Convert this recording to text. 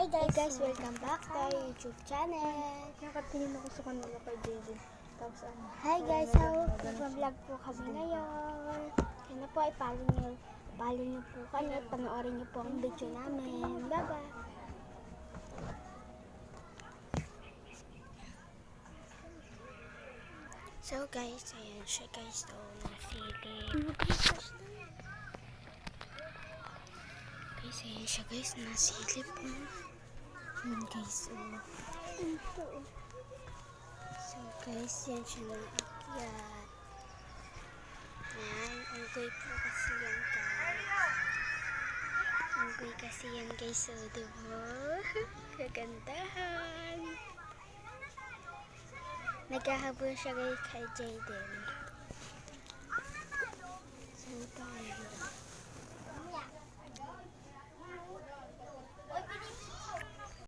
Hey guys, welcome back to our YouTube channel. Nakatingin ako sa kanila kay Jaden. Tapos ano? Hi guys, so nag-vlog po kami ngayon. Kaya po ay follow nyo po kami at panoorin nyo po ang video namin. Bye bye! So guys, ayan siya guys. So, nasilip. Guys, ayan siya guys. Nasilip po. Ayan guys, So guys, yan siya na akyat. Yan, unggoy po kasi yan guys. Unggoy kasi yan guys, so diba? Kagandahan. Naghahabol siya guys kay Jaden. So tayo.